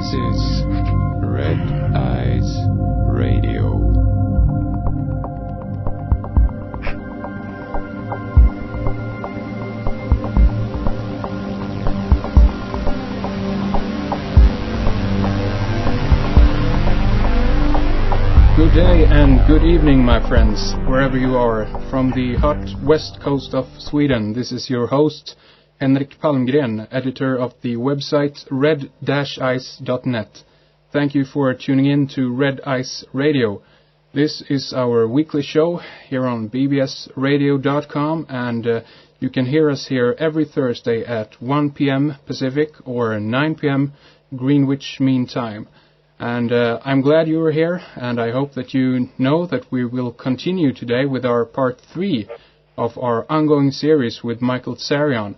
This is Red Eyes Radio. Good day and good evening, my friends, wherever you are. From the hot west coast of Sweden, this is your host, Henrik Palmgren, editor of the website red-ice.net. Thank you for tuning in to Red Ice Radio. This is our weekly show here on bbsradio.com, and you can hear us here every Thursday at 1 p.m. Pacific or 9 p.m. Greenwich Mean Time. And I'm glad you are here, and I hope that you know that we will continue today with our part 3 of our ongoing series with Michael Tsarion.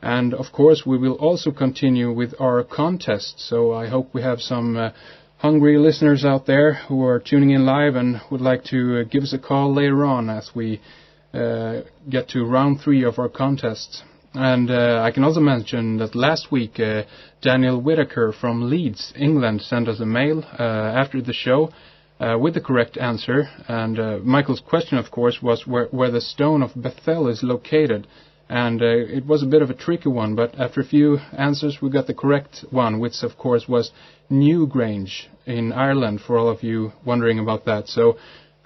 And of course we will also continue with our contest, so I hope we have some hungry listeners out there who are tuning in live and would like to give us a call later on as we get to round 3 of our contest. And I can also mention that last week Daniel Whitaker from Leeds, England, sent us a mail after the show with the correct answer. And Michael's question, of course, was where the stone of Bethel is located. And it was a bit of a tricky one, but after a few answers we got the correct one, which of course was Newgrange in Ireland, for all of you wondering about that. So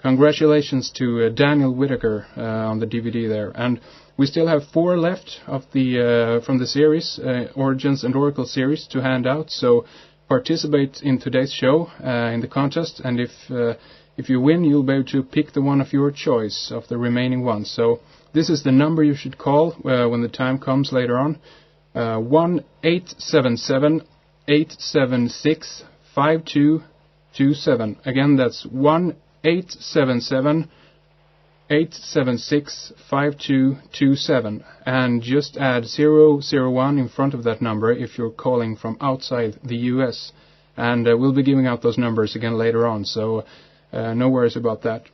congratulations to Daniel Whitaker on the DVD there. And we still have 4 left of the from the series, Origins and Oracle series, to hand out. So participate in today's show in the contest, and if you win, you'll be able to pick the one of your choice of the remaining ones. So this is the number you should call when the time comes later on. 1-877-876-5227. Again, that's 1-877-876-5227. And just add 001 in front of that number if you're calling from outside the US. And we'll be giving out those numbers again later on, so no worries about that.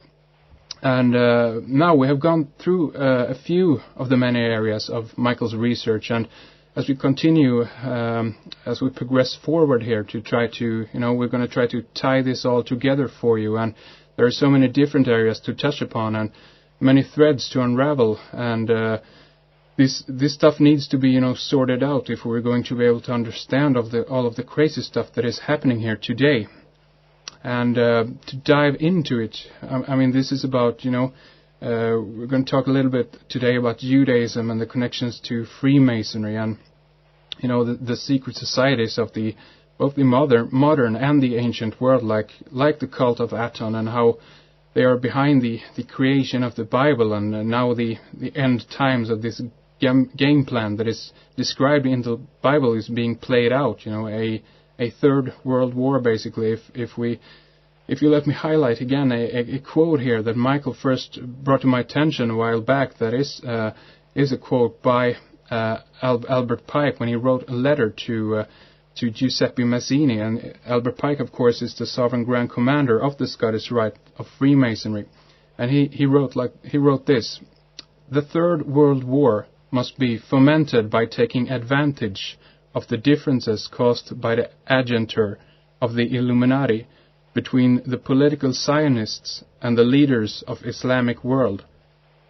And now we have gone through a few of the many areas of Michael's research, and as we continue, as we progress forward here to try to, we're going to try to tie this all together for you, and there are so many different areas to touch upon and many threads to unravel, and this stuff needs to be, sorted out if we're going to be able to understand all of the crazy stuff that is happening here today. And to dive into it, I mean, this is about, we're going to talk a little bit today about Judaism and the connections to Freemasonry and, the secret societies of both the modern and the ancient world, like the cult of Aton, and how they are behind the creation of the Bible, and now the end times of this game plan that is described in the Bible is being played out, a third world war, basically. If you let me highlight again a quote here that Michael first brought to my attention a while back, that is a quote by Albert Pike when he wrote a letter to Giuseppe Mazzini. And Albert Pike, of course, is the Sovereign Grand Commander of the Scottish Rite of Freemasonry, and he wrote this: "The Third World War must be fomented by taking advantage of the differences caused by the adjuncture of the Illuminati between the political Zionists and the leaders of Islamic world.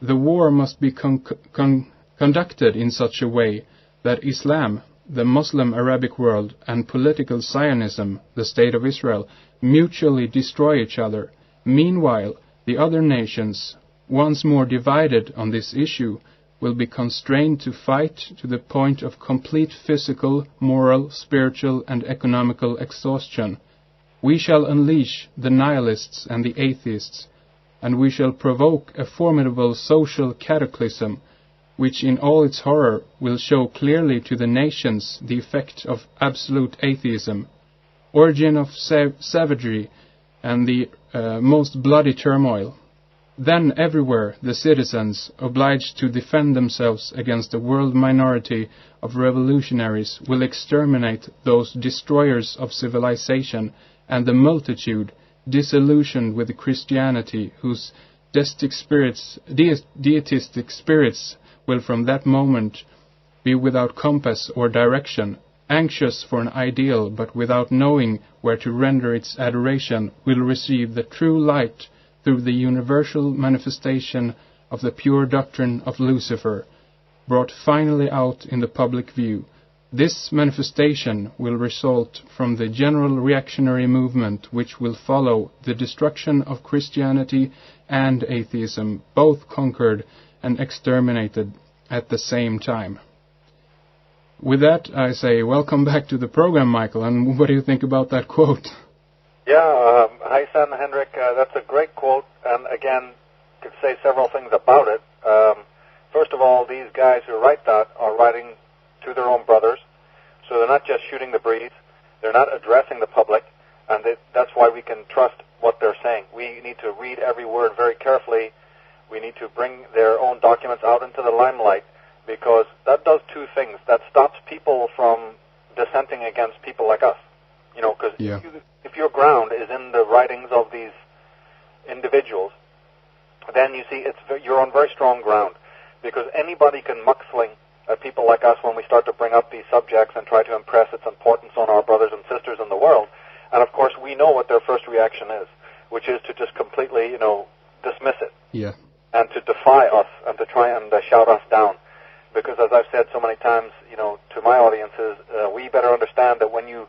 The war must be conducted in such a way that Islam, the Muslim Arabic world, and political Zionism, the State of Israel, mutually destroy each other. Meanwhile, the other nations, once more divided on this issue, will be constrained to fight to the point of complete physical, moral, spiritual, and economical exhaustion. We shall unleash the nihilists and the atheists, and we shall provoke a formidable social cataclysm, which in all its horror will show clearly to the nations the effect of absolute atheism, origin of savagery, and the most bloody turmoil. Then everywhere the citizens, obliged to defend themselves against a world minority of revolutionaries, will exterminate those destroyers of civilization, and the multitude, disillusioned with Christianity, whose deitistic spirits will from that moment be without compass or direction, anxious for an ideal but without knowing where to render its adoration, will receive the true light through the universal manifestation of the pure doctrine of Lucifer, brought finally out in the public view. This manifestation will result from the general reactionary movement which will follow the destruction of Christianity and atheism, both conquered and exterminated at the same time. With that, I say welcome back to the program, Michael, and what do you think about that quote? Yeah, hi, San Henrik. That's a great quote, and again, could say several things about it. First of all, these guys who write that are writing to their own brothers, so they're not just shooting the breeze, they're not addressing the public, and that's why we can trust what they're saying. We need to read every word very carefully. We need to bring their own documents out into the limelight, because that does two things. That stops people from dissenting against people like us. You know, because if your ground is in the writings of these individuals, then you see you're on very strong ground, because anybody can muck-sling at people like us when we start to bring up these subjects and try to impress its importance on our brothers and sisters in the world. And of course, we know what their first reaction is, which is to just completely, dismiss it. Yeah. And to defy us and to try and shout us down. Because as I've said so many times, to my audiences, we better understand that when you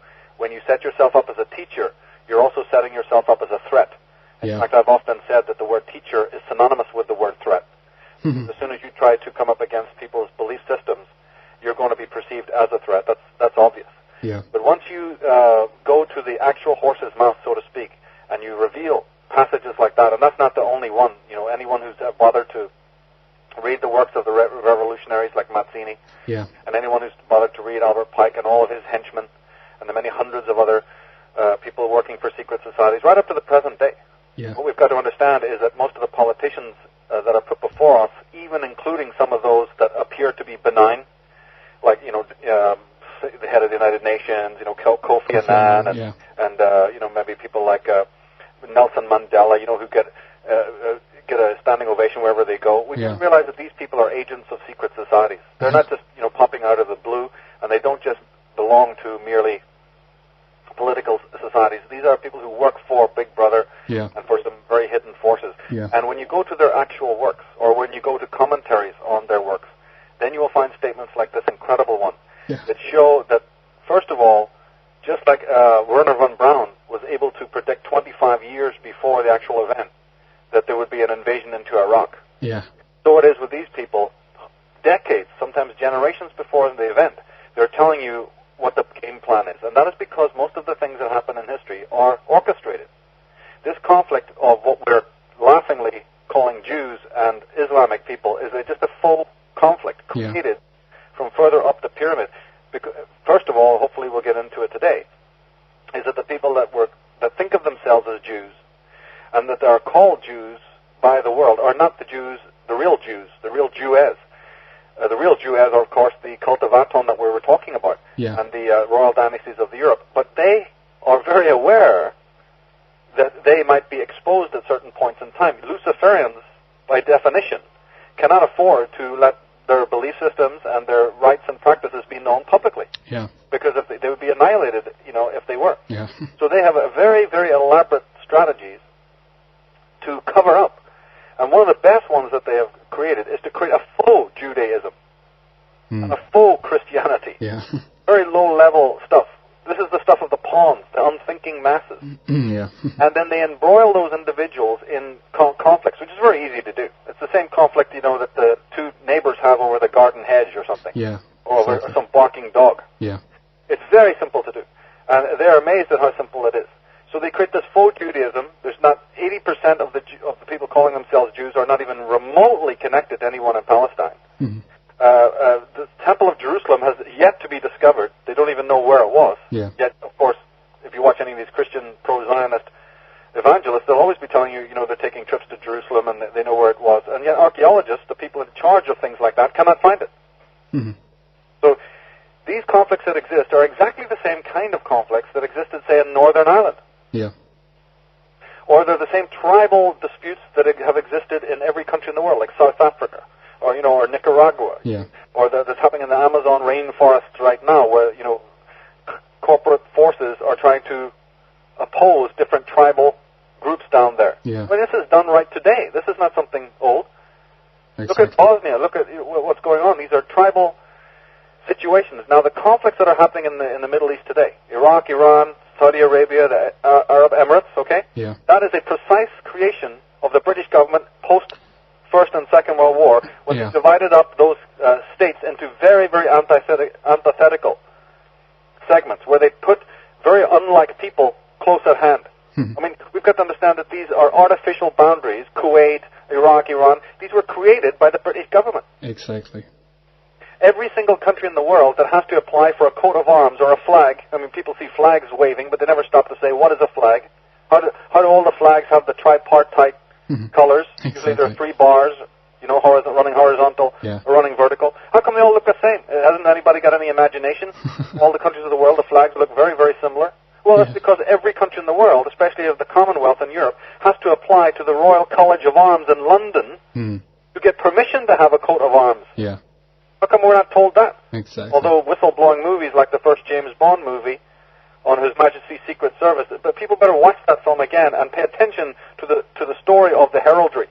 set yourself up as a teacher, you're also setting yourself up as a threat. In fact, I've often said that the word teacher is synonymous with the word threat. As soon as you try to come up against people's belief systems, you're going to be perceived as a threat. That's obvious. Yeah. But once you go to the actual horse's mouth, so to speak, and you reveal passages like that, and that's not the only one. Anyone who's bothered to read the works of the revolutionaries like Mazzini, and anyone who's bothered to read Albert Pike and all of his henchmen, and the many hundreds of other people working for secret societies, right up to the present day. Yeah. What we've got to understand is that most of the politicians that are put before us, even including some of those that appear to be benign, like, the head of the United Nations, Kofi Annan, and maybe people like Nelson Mandela, who get a standing ovation wherever they go. We need to realize that these people are agents of secret societies. They're not just, popping out of the blue, and they don't just belong to merely political societies. These are people who work for Big Brother and for some very hidden forces. Yeah. And when you go to their actual works, or when you go to commentaries on their works, then you will find statements like this incredible one that show that, first of all, just like Werner von Braun was able to predict 25 years before the actual event that there would be an invasion into Iraq. Yeah. So it is with these people, decades, sometimes generations before the event, they're telling you what the game plan is. And that is because most of the things that happen in history are orchestrated. This conflict of what we're laughingly calling Jews and Islamic people is just a full conflict created from further up the pyramid. Because, first of all, hopefully we'll get into it today, is that the people that think of themselves as Jews and that are called Jews by the world are not the Jews, the real Jews, the real Jewess. The real Jewess are, of course, the cult of Aton that we were talking about, and the royal dynasties of Europe. But they are very aware that they might be exposed at certain points in time. Luciferians, by definition, cannot afford to let their belief systems and their rites and practices be known publicly. Yeah. Because if they would be annihilated, if they were. Yeah. So they have a very, very elaborate strategies to cover up. And one of the best ones that they have created is to create a faux Judaism and a faux Christianity. Yeah. Very low-level stuff. This is the stuff of the pawns, the unthinking masses. Yeah. And then they embroil those individuals in conflicts, which is very easy to do. It's the same conflict, that the two neighbors have over the garden hedge or something. Yeah. Or over some barking dog. Yeah. It's very simple to do. And they're amazed at how simple it is. So they create this faux Judaism. There's not 80% of the people calling themselves Jews are not even remotely connected to anyone in Palestine. Mm-hmm. The Temple of Jerusalem has yet to be discovered. They don't even know where it was. Yeah. Yet, of course, if you watch any of these Christian pro-Zionist evangelists, they'll always be telling you, they're taking trips to Jerusalem and they know where it was. And yet archaeologists, the people in charge of things like that, cannot find it. Mm-hmm. So these conflicts that exist are exactly the same kind of conflicts that existed, say, in Northern Ireland. Yeah. Or they're the same tribal disputes that have existed in every country in the world, like South Africa, or Nicaragua, Yeah. or that's happening in the Amazon rainforest right now, where Exactly. Look at Bosnia. Look at what's going on. These are tribal situations. Now, the conflicts that are happening in the Middle East today, Iraq, Iran, Saudi Arabia, the Arab Emirates, okay? Yeah. That is a precise creation of the British government post First and Second World War, when they divided up those states into very, very antithetical segments, where they put very unlike people close at hand. I mean, we've got to understand that these are artificial boundaries. Kuwait, Iraq, Iran, these were created by the British government. Exactly. Every single country in the world that has to apply for a coat of arms or a flag, I mean, people see flags waving, but they never stop to say, what is a flag? How do all the flags have the tripartite colors? Exactly. Usually there are 3 bars, you know, running horizontal or running vertical. How come they all look the same? Hasn't anybody got any imagination? All the countries of the world, the flags look very, very similar. Well, that's because every country in the world, especially of the Commonwealth in Europe, has to apply to the Royal College of Arms in London to get permission to have a coat of arms. Yeah. How come we're not told that? Exactly. Although whistle-blowing movies like the first James Bond movie on His Majesty's Secret Service, but people better watch that film again and pay attention to the story of the heraldry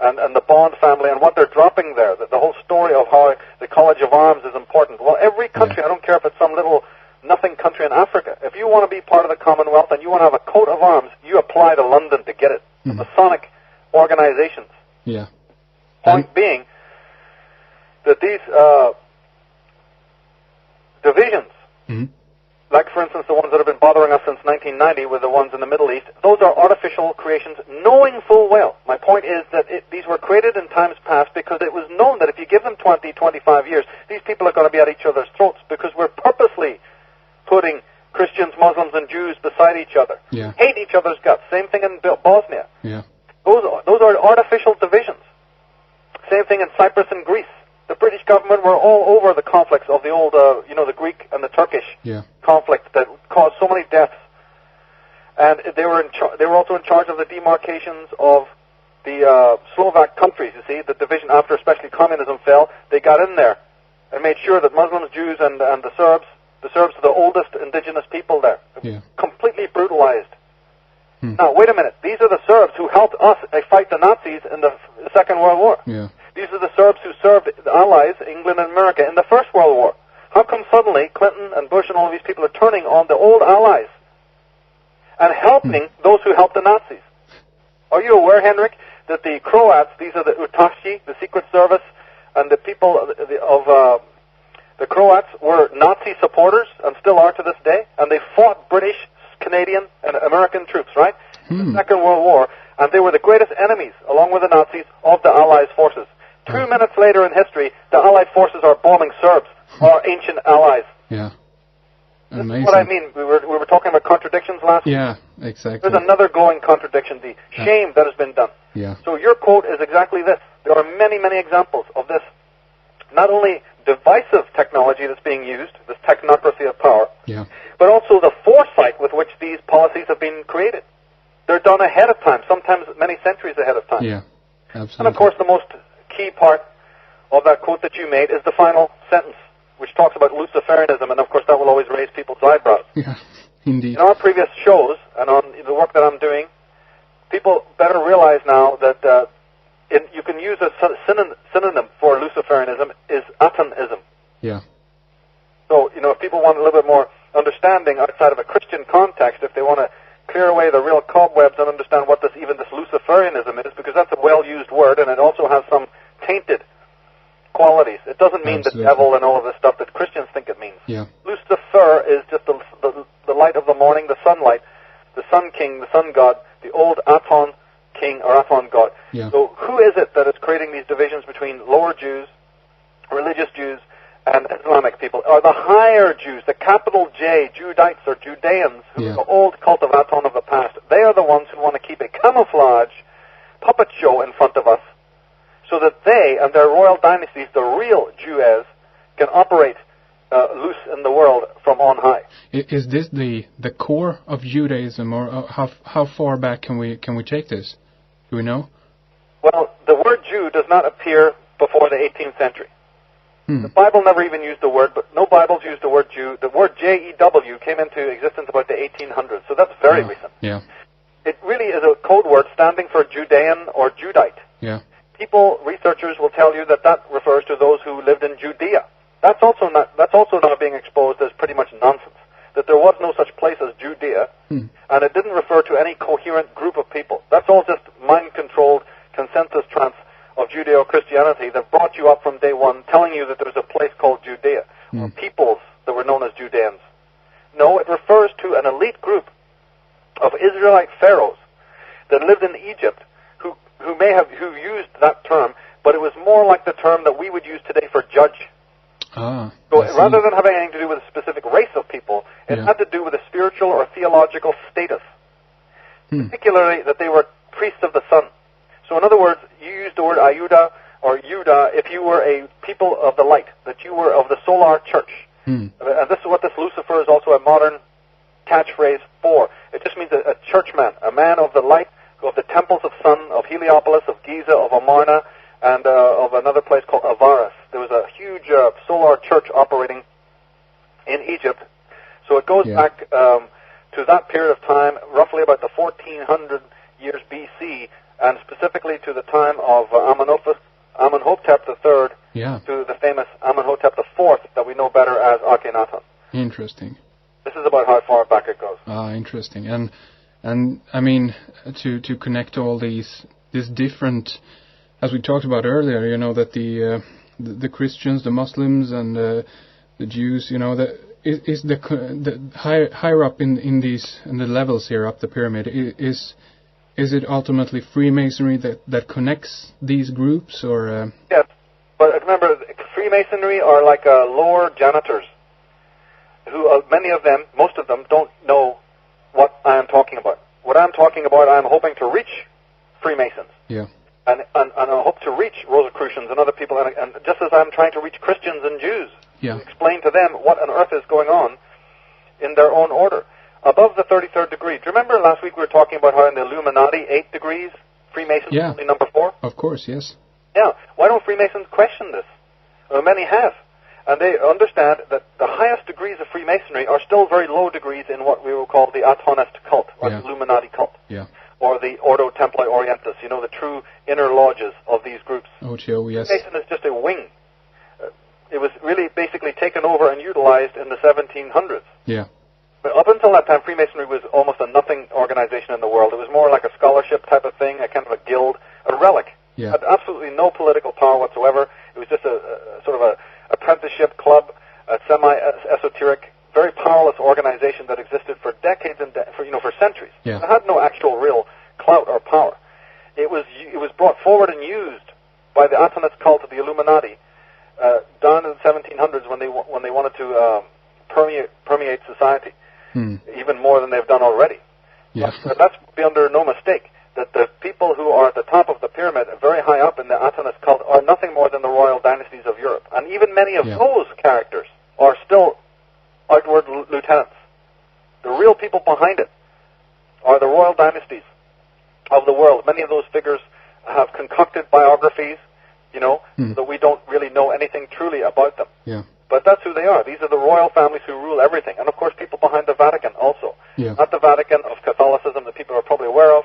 and the Bond family and what they're dropping there, the whole story of how the College of Arms is important. Well, every country, I don't care if it's some little nothing country in Africa, if you want to be part of the Commonwealth and you want to have a coat of arms, you apply to London to get it. The Masonic organizations. Yeah. Point being that these divisions, like, for instance, the ones that have been bothering us since 1990 with the ones in the Middle East, those are artificial creations, knowing full well. My point is that these were created in times past because it was known that if you give them 20, 25 years, these people are going to be at each other's throats, because we're purposely putting Christians, Muslims, and Jews beside each other. Hate each other's guts. Same thing in Bosnia. Those are artificial divisions. Same thing in Cyprus and Greece. The British government were all over the conflicts of the old, the Greek and the Turkish conflict that caused so many deaths. And they were also in charge of the demarcations of the Slovak countries, you see, the division after especially communism fell. They got in there and made sure that Muslims, Jews, and the Serbs are the oldest indigenous people there, completely brutalized. Now, wait a minute. These are the Serbs who helped us fight the Nazis in the Second World War. These are the Serbs who served the Allies, England and America, in the First World War. How come suddenly Clinton and Bush and all of these people are turning on the old Allies and helping those who helped the Nazis? Are you aware, Henrik, that the Croats, these are the Utashi, the Secret Service, and the people of the Croats were Nazi supporters and still are to this day, and they fought British, Canadian, and American troops, right? In the Second World War, and they were the greatest enemies, along with the Nazis, of the Allies' forces. 2 minutes later in history, the Allied forces are bombing Serbs, our ancient allies. Amazing. This is what I mean. We were talking about contradictions last week. Exactly. There's another going contradiction, the shame that has been done. So your quote is exactly this. There are many, many examples of this. Not only divisive technology that's being used, this technocracy of power, but also the foresight with which these policies have been created. They're done ahead of time, sometimes many centuries ahead of time. Absolutely. And of course, the most key part of that quote that you made is the final sentence, which talks about Luciferianism, and of course that will always raise people's eyebrows. Indeed. In our previous shows, and on the work that I'm doing, people better realize now that you can use a synonym for Luciferianism is Atonism. So, if people want a little bit more understanding outside of a Christian context, if they want to clear away the real cobwebs and understand what this Luciferianism is, because that's a well-used word, and it also has some tainted qualities. It doesn't mean the devil and all of this stuff that Christians think it means. Lucifer is just the light of the morning, the sunlight, the sun king, the sun god, the old Aton king or Aton god. So who is it that is creating these divisions between lower Jews, religious Jews, and Islamic people? Are the higher Jews, the capital J, Judites or Judeans, who are the old cult of Aton of the past. They are the ones who want to keep a camouflage puppet show in front of us so that they and their royal dynasties, the real Jews, can operate loose in the world from on high. Is this the core of Judaism, or how far back can we take this? Do we know? Well, the word Jew does not appear before the 18th century. The Bible never even used the word, but no Bibles used the word Jew. The word J-E-W came into existence about the 1800s, so that's very recent. It really is a code word standing for Judean or Judite. researchers will tell you that refers to those who lived in Judea. That's also now being exposed as pretty much nonsense. That there was no such place as Judea, and it didn't refer to any coherent group of people. That's all just mind-controlled consensus trance of Judeo-Christianity that brought you up from day one, telling you that there's a place called Judea, or peoples that were known as Judeans. No, it refers to an elite group of Israelite pharaohs that lived in Egypt who used that term, but it was more like the term that we would use today for judge. So rather than having anything to do with a specific race of people, it had to do with a spiritual or theological status, particularly that they were priests of the sun. So in other words, you used the word Ayuda or Yuda if you were a people of the light, that you were of the solar church. And this is what this Lucifer is also a modern catchphrase for. It just means a churchman, a man of the light, of the temples of Sun, of Heliopolis, of Giza, of Amarna, and of another place called Avaris. There was a huge solar church operating in Egypt. So it goes back to that period of time, roughly about the 1400 years BC, and specifically to the time of Amenhotep III, to the famous Amenhotep IV that we know better as Akhenaten. Interesting. This is about how far back it goes. Interesting. And I mean, to connect all these different, as we talked about earlier, you know, that the Christians, the Muslims, and the Jews, you know, is the higher up in the levels here up the pyramid, is it ultimately Freemasonry that connects these groups, or? Yes, but remember, Freemasonry are like lower janitors, who many of them, most of them, don't know what I am talking about. What I'm talking about, I am hoping to reach Freemasons. Yeah. And I hope to reach Rosicrucians and other people, and just as I'm trying to reach Christians and Jews, to explain to them what on earth is going on in their own order. Above the 33rd degree. Do you remember last week we were talking about how in the Illuminati, 8 degrees, Freemasons only number 4? Of course, yes. Yeah. Why don't Freemasons question this? Well, many have. And they understand that the highest degrees of Freemasonry are still very low degrees in what we will call the Atonist cult, or the Illuminati cult. Yeah. Or the Ordo Templi Orientis, you know, the true inner lodges of these groups. OTO, yes. Freemason is just a wing. It was really basically taken over and utilized in the 1700s. Yeah. But up until that time, Freemasonry was almost a nothing organization in the world. It was more like a scholarship type of thing, a kind of a guild, a relic. Yeah. It had absolutely no political power whatsoever. It was just a sort of a apprenticeship club, a semi-esoteric, very powerless organization that existed for decades and for centuries. Yeah. It had no actual real clout or power. It was brought forward and used by the Atonist cult of the Illuminati down in the 1700s when they wanted to permeate society even more than they've done already. Yeah. But let's be under no mistake that the people who are at the top of the pyramid, very high up in the Atonist cult, are nothing more than the royal dynasties of Europe. And even many of those characters are still outward lieutenants. The real people behind it are the royal dynasties of the world. Many of those figures have concocted biographies, that we don't really know anything truly about them. Yeah. But that's who they are. These are the royal families who rule everything. And, of course, people behind the Vatican also. Yeah. Not the Vatican of Catholicism that people are probably aware of,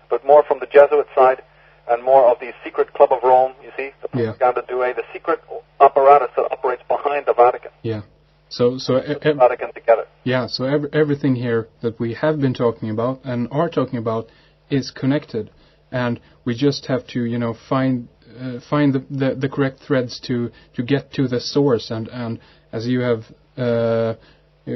but more from the Jesuit side and more of the secret Club of Rome, you see, the Propaganda Due, the secret apparatus that operates behind the Vatican. Yeah. So the Vatican together. Yeah, so everything here that we have been talking about and are talking about is connected. And we just have to, find the correct threads to get to the source. And as you have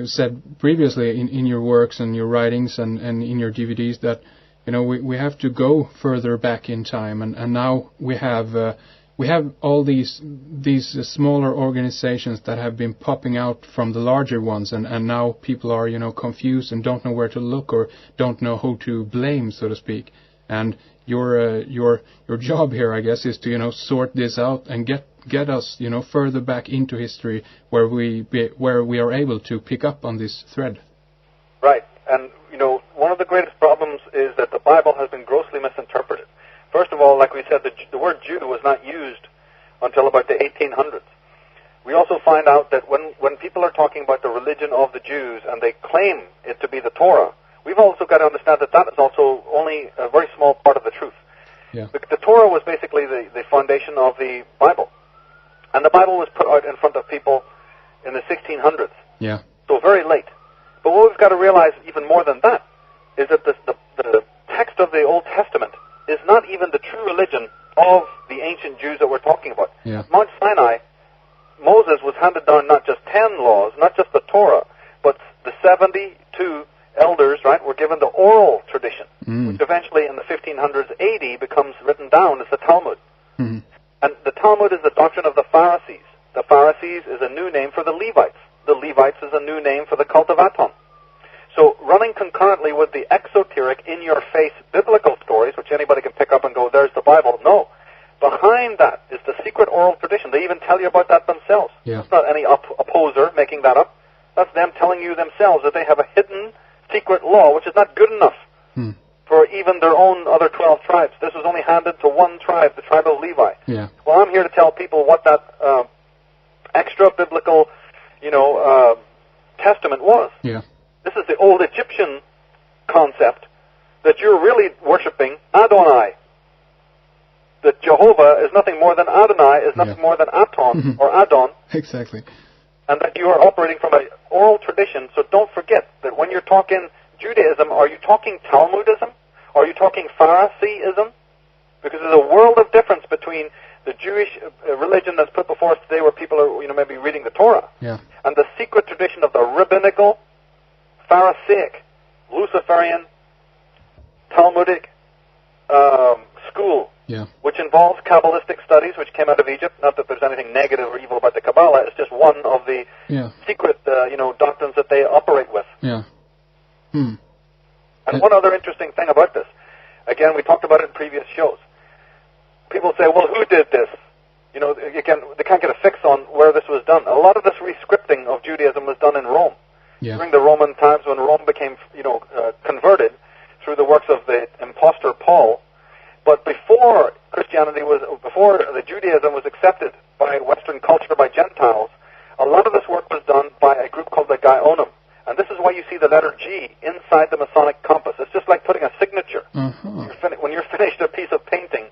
said previously in your works and your writings and in your DVDs, that we have to go further back in time. And now we have all these smaller organizations that have been popping out from the larger ones, and now people are confused and don't know where to look or don't know who to blame, so to speak. And your job here, I guess, is to sort this out and get us further back into history where we are able to pick up on this thread. Right, and one of the greatest problems is that the Bible has been grossly misinterpreted. First of all, like we said, the word Jew was not used until about the 1800s. We also find out that when people are talking about the religion of the Jews and they claim it to be the Torah, we've also got to understand that that is also only a very small part of the truth. Yeah. The Torah was basically the foundation of the Bible. And the Bible was put out in front of people in the 1600s. Yeah. So very late. But what we've got to realize even more than that is that the text of the Old Testament is not even the true religion of the ancient Jews that we're talking about. Yeah. At Mount Sinai, Moses was handed down not just 10 laws, not just the Torah, but the 72 elders, right, were given the oral tradition, which eventually in the 1500s AD becomes written down as the Talmud. Mm-hmm. And the Talmud is the doctrine of the Pharisees. The Pharisees is a new name for the Levites. The Levites is a new name for the cult of Aton. So running concurrently with the exoteric, in-your-face biblical stories, which anybody can pick up and go, there's the Bible. No. Behind that is the secret oral tradition. They even tell you about that themselves. Yeah. It's not any opposer making that up. That's them telling you themselves that they have a hidden secret law, which is not good enough for even their own other 12 tribes. This was only handed to one tribe, the tribe of Levi. Yeah. Well, I'm here to tell people what that extra biblical, testament was. Yeah. This is the old Egyptian concept that you're really worshiping Adonai. That Jehovah is nothing more than Adonai, is nothing more than Aton or Adon. Exactly. And that you are operating from an oral tradition. So don't forget that when you're talking Judaism, are you talking Talmudism? Are you talking Phariseeism? Because there's a world of difference between the Jewish religion that's put before us today, where people are, maybe reading the Torah, and the secret tradition of the rabbinical, Pharisaic, Luciferian, Talmudic school, which involves Kabbalistic studies, which came out of Egypt. Not that there's anything negative or evil about the Kabbalah. It's just one of the secret, doctrines that they operate with. Yeah. And one other interesting thing about this, again, we talked about it in previous shows. People say, well, who did this? Again, they can't get a fix on where this was done. A lot of this rescripting of Judaism was done in Rome. Yeah. During the Roman times when Rome became, converted through the works of the impostor Paul. But before before the Judaism was accepted by Western culture, by Gentiles, a lot of this work was done by a group called the Gaonim. And this is why you see the letter G inside the Masonic compass. It's just like putting a signature. When you're finished a piece of painting,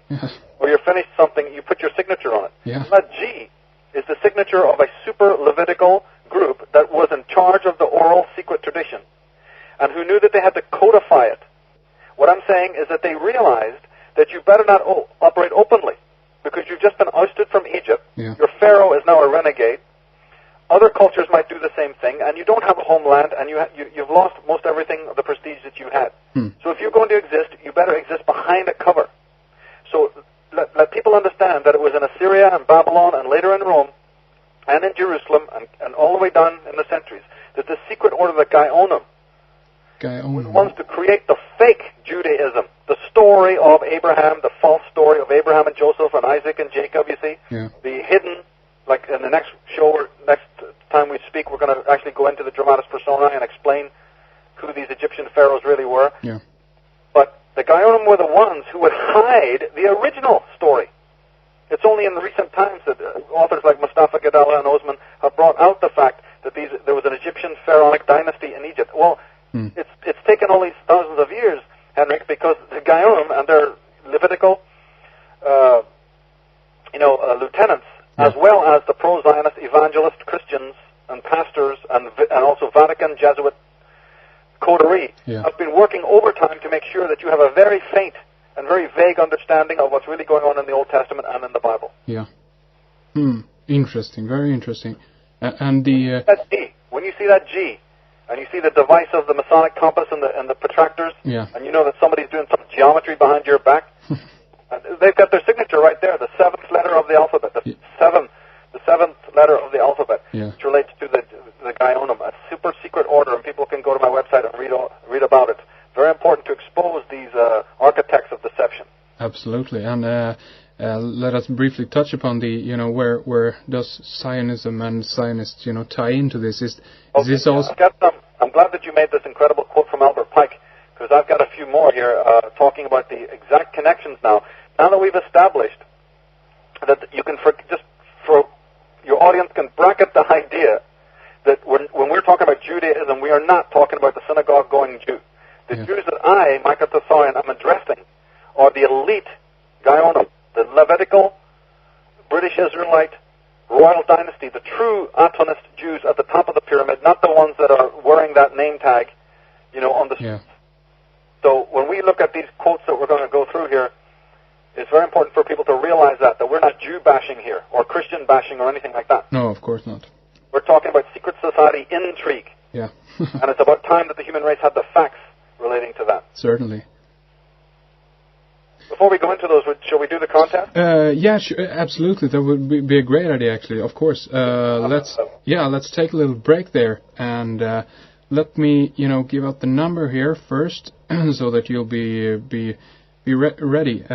or you're finished something, you put your signature on it. Yeah. That G is the signature of a super Levitical group that was in charge of the oral secret tradition, and who knew that they had to codify it. What I'm saying is that they realized that you better not operate openly, because you've just been ousted from Egypt. Yeah. Your pharaoh is now a renegade. Other cultures might do the same thing, and you don't have a homeland, and you've lost most everything of the prestige that you had. So if you're going to exist, you better exist behind a cover. So let people understand that it was in Assyria and Babylon and later in Rome and in Jerusalem and all the way down in the centuries that the secret order, the Gaonim, was the ones to create the fake Judaism, the story of Abraham, the false story of Abraham and Joseph and Isaac and Jacob, you see, the hidden. Like in the next show, next time we speak, we're going to actually go into the dramatis personae and explain who these Egyptian pharaohs really were. Yeah. But the Gaonim were the ones who would hide the original story. It's only in the recent times that authors like Mustafa Gadala and Osman have brought out the fact that there was an Egyptian pharaonic dynasty in Egypt. Well, it's taken all these thousands of years, Henrik, because the Gaonim and their Levitical, lieutenants, as well as the pro-Zionist evangelist Christians and pastors and also Vatican Jesuit coterie have been working overtime to make sure that you have a very faint and very vague understanding of what's really going on in the Old Testament and in the Bible. Yeah. Interesting. Very interesting. And the... That G. When you see that G, and you see the device of the Masonic compass and the protractors, and you know that somebody's doing some geometry behind your back, they've got their signature right there, the seventh letter of the alphabet, the seventh letter of the alphabet, which relates to the Gaonim, a super secret order, and people can go to my website and read about it. Very important to expose these architects of deception. Absolutely, and let us briefly touch upon the, where does Zionism and Zionists, tie into this? Is this also? I'm glad that you made this incredible quote from Albert Pike, because I've got a few more here talking about the exact connections now. Now that we've established that you can, for your audience can bracket the idea that when we're talking about Judaism, we are not talking about the synagogue-going Jew. The Jews that I, Michael Tsarion, am addressing are the elite Guyonam, the Levitical, British Israelite, royal dynasty, the true Atonist Jews at the top of the pyramid, not the ones that are wearing that name tag, on the streets. So when we look at these quotes that we're going to go through here, it's very important for people to realize that we're not Jew bashing here, or Christian bashing, or anything like that. No, of course not. We're talking about secret society intrigue. Yeah. And it's about time that the human race had the facts relating to that. Certainly. Before we go into those, shall we do the contest? Yeah, sure, absolutely. That would be a great idea, actually. Of course. Let's take a little break there, and let me, give out the number here first, so that you'll be ready.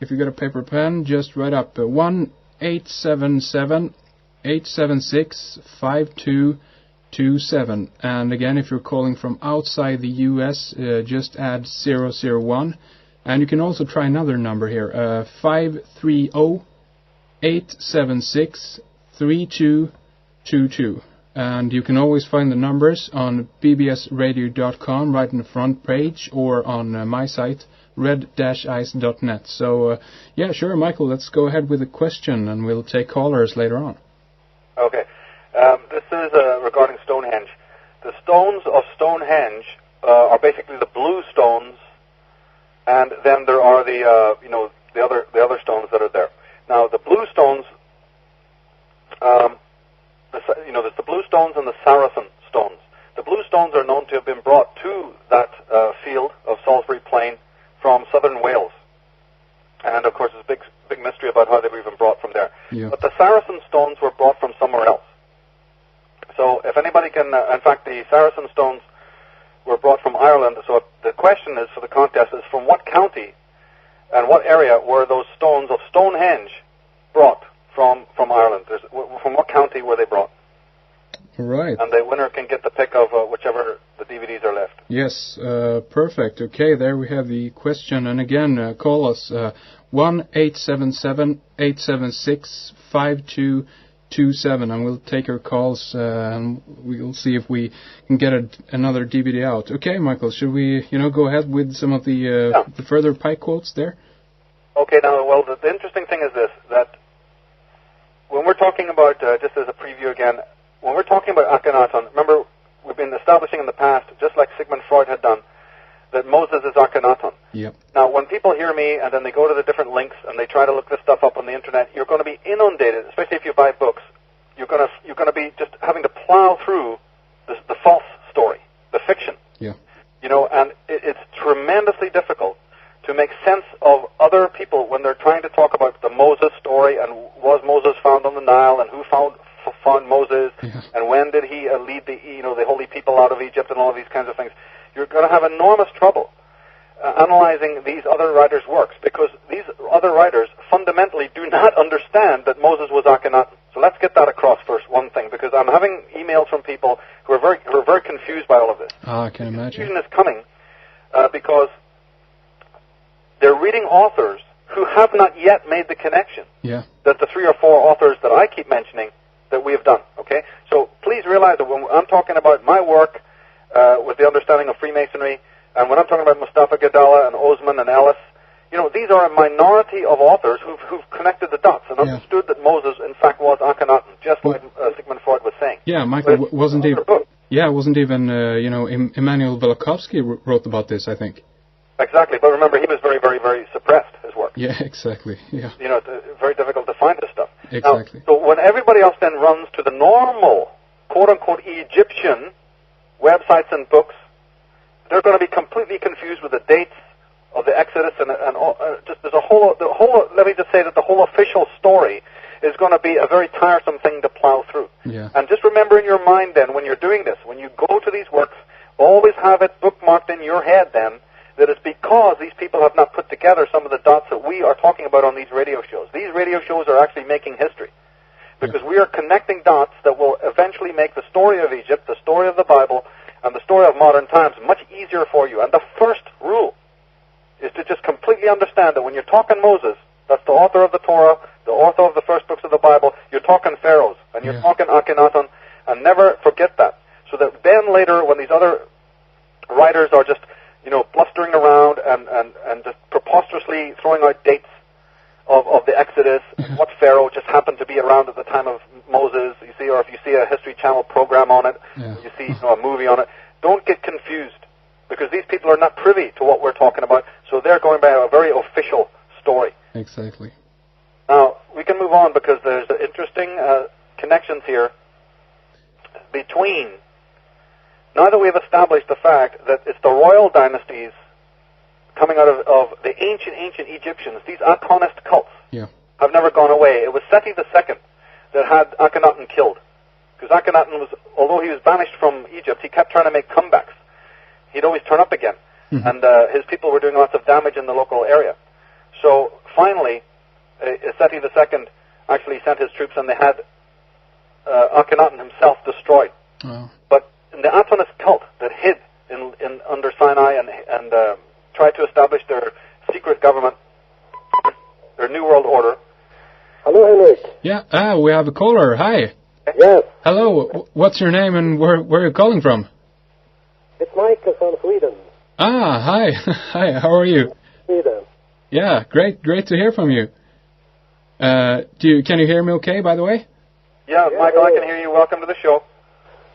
If you got a paper pen, just write up 1-877-876-5227. And again, if you're calling from outside the U.S., just add 001. And you can also try another number here, 530-876-3222. And you can always find the numbers on bbsradio.com, right in the front page, or on my site, red-ice.net. So, yeah, sure, Michael, let's go ahead with the question, and we'll take callers later on. Okay. This is regarding Stonehenge. The stones of Stonehenge are basically the blue stones, and then there are the other stones that are there. Now, the blue stones, there's the blue stones and the Saracen stones. The blue stones are known to have been brought to that field of Salisbury Plain from southern Wales. And, of course, there's a big mystery about how they were even brought from there. Yeah. But the Saracen stones were brought from somewhere else. So if anybody can, in fact, the Saracen stones were brought from Ireland. So the question is, for the contest, is from what county and what area were those stones of Stonehenge brought from Ireland? From what county were they brought? Right. And the winner can get the pick of whichever the DVDs are left. Yes, perfect. Okay, there we have the question. And again, call us 1-877-876-5227, and we'll take your calls, and we'll see if we can get another DVD out. Okay, Michael, should we, go ahead with some of the further pike quotes there? Okay, now, well, the interesting thing is this, that when we're talking about, just as a preview again, when we're talking about Akhenaten, remember, we've been establishing in the past, just like Sigmund Freud had done, that Moses is Akhenaten. Yep. Now, when people hear me and then they go to the different links and they try to look this stuff up on the internet, you're going to be inundated, especially if you buy books. You're going to be just having to plow through the false story, the fiction. Yeah. And it's tremendously difficult to make sense of other people when they're trying to talk about the Moses story and was Moses found on the Nile and who found Moses, and when did he lead the holy people out of Egypt and all of these kinds of things. You're going to have enormous trouble analyzing these other writers' works, because these other writers fundamentally do not understand that Moses was Akhenaten. So let's get that across first, one thing, because I'm having emails from people who are very confused by all of this. I can imagine. Confusion is coming because they're reading authors who have not yet made the connection that the 3 or 4 authors that I keep mentioning that we have done, okay? So please realize that when I'm talking about my work with the understanding of Freemasonry, and when I'm talking about Mustafa Gadala and Osman and Ellis, these are a minority of authors who've connected the dots and understood that Moses, in fact, was Akhenaten, just like Sigmund Freud was saying. Yeah, Michael, wasn't even Immanuel Velikovsky wrote about this, I think. Exactly, but remember, he was very, very, very suppressed, his work. Yeah, exactly, yeah. It's very difficult to find this stuff. Exactly. Now, so when everybody else then runs to the normal, quote-unquote, Egyptian websites and books, they're going to be completely confused with the dates of the Exodus, and just there's let me just say that the whole official story is going to be a very tiresome thing to plow through. Yeah. And just remember in your mind then, when you're doing this, when you go to these works, always have it bookmarked in your head then, that it's because these people have not put together some of the dots that we are talking about on these radio shows. These radio shows are actually making history, because we are connecting dots that will eventually make the story of Egypt, the story of the Bible, and the story of modern times much easier for you. And the first rule is to just completely understand that when you're talking Moses, that's the author of the Torah, the author of the first books of the Bible, you're talking pharaohs, and you're talking Akhenaten, and never forget that. So that then later, when these other writers are just blustering around and just preposterously throwing out what pharaoh just happened to be around at the time of Moses. You see, or if you see a History Channel program on it, you see a movie on it. Don't get confused, because these people are not privy to what we're talking about, so they're going by a very official story. Exactly. Now, we can move on, because there's interesting connections here between, now that we've established the fact that it's the royal dynasties coming out of the ancient Egyptians, these Akonist cults have never gone away. It was Seti II that had Akhenaten killed. Because Akhenaten was, although he was banished from Egypt, he kept trying to make comebacks. He'd always turn up again. And his people were doing lots of damage in the local area. So finally, Seti II actually sent his troops, and they had Akhenaten himself destroyed. But in the Atonist cult that hid in under Sinai and tried to establish their secret government, their New World Order. Hello, Henrik. Yeah, we have a caller. Hi. Yes. Hello. What's your name and where are you calling from? It's Michael from Sweden. Ah, hi. Hi, how are you? Sweden. Yeah, great to hear from you. Can you hear me okay, by the way? Yeah, Michael, I can hear you. Welcome to the show.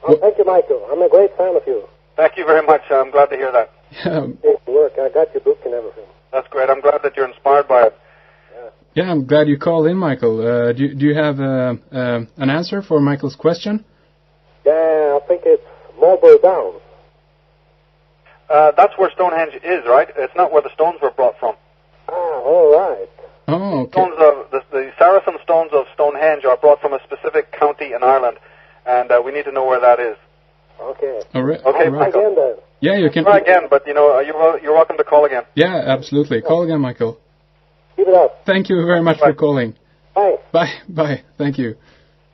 Oh, thank you, Michael. I'm a great fan of you. Thank you very much. I'm glad to hear that. It's work. I got your book and everything. That's great. I'm glad that you're inspired by it. Yeah, I'm glad you called in, Michael. Do you have an answer for Michael's question? Yeah, I think it's Marlborough Downs. That's where Stonehenge is, right? It's not where the stones were brought from. Ah, all right. Oh, okay. Stones the Saracen stones of Stonehenge are brought from a specific county in Ireland, and we need to know where that is. Okay. Okay, Michael. Again, then. Yeah, you can try again, but you're welcome to call again. Yeah, absolutely. Call again, Michael. Keep it up. Thank you very much for calling. Bye. Bye. Thank you.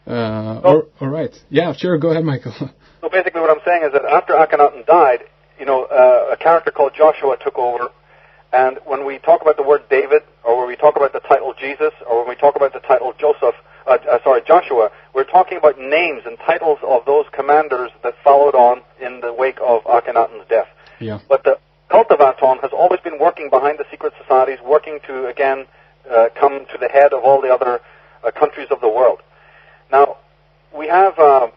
All right. Yeah, sure. Go ahead, Michael. So basically, what I'm saying is that after Akhenaten died, a character called Joshua took over. And when we talk about the word David, or when we talk about the title Jesus, or when we talk about the title Joshua, we're talking about names and titles of those commanders that followed on in the wake of Akhenaten's death. Yeah. But the cult of Aton has always been working behind the secret societies, working to, again, come to the head of all the other countries of the world. Now, we have it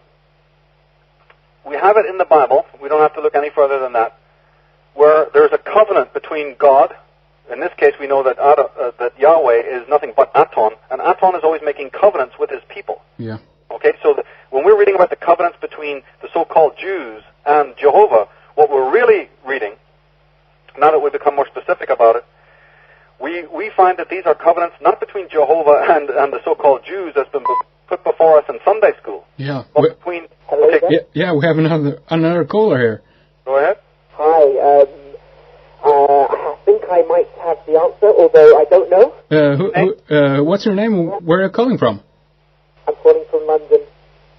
in the Bible. We don't have to look any further than that, where there's a covenant between God. In this case, we know that that Yahweh is nothing but Aton, and Aton is always making covenants with his people. Yeah. Okay, so when we're reading about the covenants between the so-called Jews and Jehovah, what we're really reading, now that we've become more specific about it, we find that these are covenants not between Jehovah and the so-called Jews as been put before us in Sunday school. Yeah. But between... Yeah, we have another caller here. Go ahead. Hi, I think I might have the answer, although I don't know. What's your name? Where are you calling from? I'm calling from London,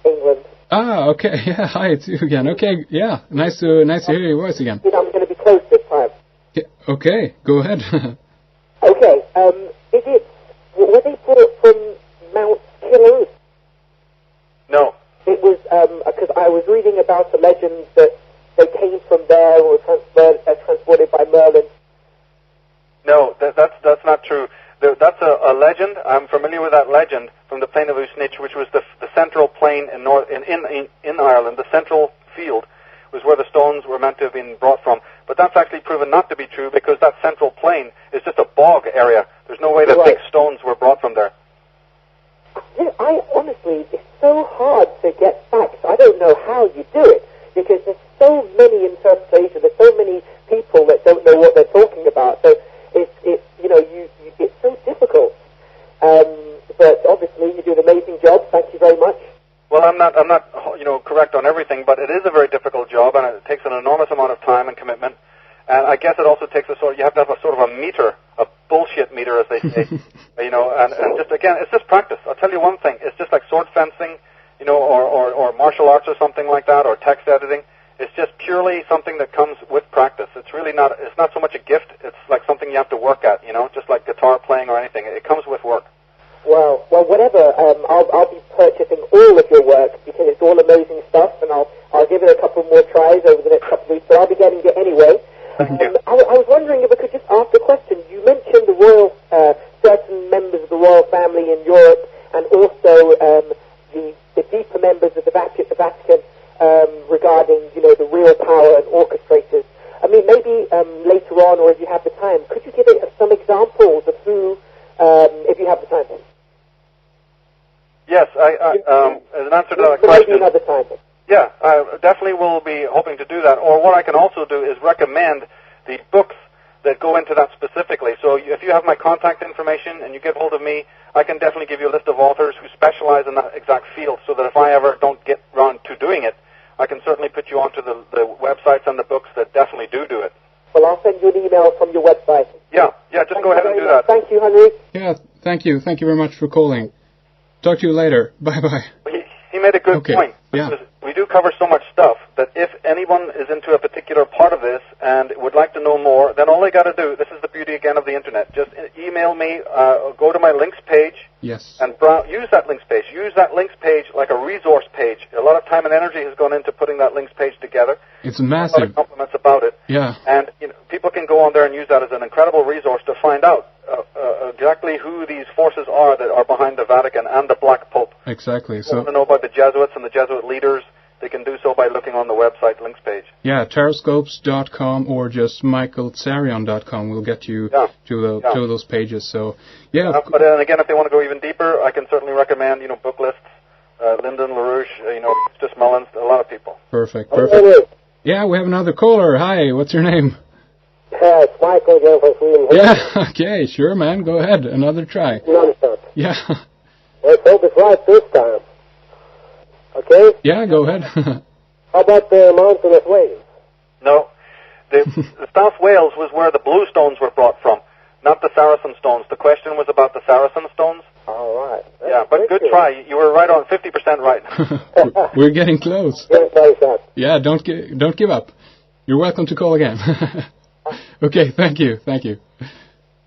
England. Ah, okay. Yeah, hi, it's you again. Okay, yeah, nice to hear your voice again. I'm going to be close this time. Yeah, okay, go ahead. Okay, were they brought from Mount Killer? No. It was, because I was reading about the legends that they came from there or were transported by Merlin. No, that's not true. That's a legend. I'm familiar with that legend from the plain of Usnich, which was the central plain in Ireland. The central field was where the stones were meant to have been brought from. But that's actually proven not to be true, because that central plain is just a bog area. There's no way that big stones were brought from there. I honestly, it's so hard to get facts. I don't know how you do it, because there's so many interpretations. There's so many people that don't know what they're talking about. So it's so difficult. But obviously, you do an amazing job. Thank you very much. Well, I'm not correct on everything, but it is a very difficult job, and it takes an enormous amount of time and commitment. And I guess it also takes you have to have a sort of a meter, a bullshit meter, as they say, and just, again, it's just practice. I'll tell you one thing, it's just like sword fencing, or martial arts or something like that, or text editing. It's just purely something that comes with practice. It's not so much a gift, it's like something you have to work at, just like guitar playing or anything. It comes with work. Well, whatever. I'll be purchasing all of your work, because it's all amazing stuff, and I'll give it a couple more tries over the next couple of weeks, but I'll be getting it anyway. Thank you. I was wondering if I could just ask a question. You mentioned the royal certain members of the royal family in Europe, and also the deeper members of the Vatican regarding, the real power and orchestrators. I mean, maybe later on, or if you have the time, could you give some examples of who, if you have the time? Yes, as an answer to that question. Maybe another time. Yeah, I definitely will be hoping to do that. Or what I can also do is recommend the books that go into that specifically. So if you have my contact information and you get hold of me, I can definitely give you a list of authors who specialize in that exact field, so that if I ever don't get around to doing it, I can certainly put you onto the websites and the books that definitely do it. Well, I'll send you an email from your website. Yeah, just go ahead and do that. Thank you, Henry. Yeah, thank you. Thank you very much for calling. Talk to you later. Bye-bye. He made a good point. Yeah. We do cover so much stuff that if anyone is into a particular part of this and would like to know more, then all they got to do, this is the beauty again of the internet, just email me, go to my links page, yes, and use that links page. Use that links page like a resource page. A lot of time and energy has gone into putting that links page together. It's massive. A lot of compliments about it. Yeah. And people can go on there and use that as an incredible resource to find out exactly who these forces are that are behind the Vatican and the Black Pope. Exactly. If you want to know about the Jesuits and the Jesuit leaders, they can do so by looking on the website links page. Yeah, taroscopes.com or just michaeltsarion.com will get you to those pages. So, yeah. But then again, if they want to go even deeper, I can certainly recommend, book lists, Lyndon LaRouche, Eustace Mullins, a lot of people. Perfect. Yeah, we have another caller. Hi, what's your name? It's Michael again from Sweden. Yeah, okay, sure, man. Go ahead. Another try. Yeah. Let's hope it's right this time. Okay? Yeah, go ahead. How about the mountain of Wales? No. The South Wales was where the blue stones were brought from, not the Saracen stones. The question was about the Saracen stones. All right. Yeah, but good try. You were right on, 50% right. We're getting close. Yeah, don't give up. You're welcome to call again. Okay, thank you.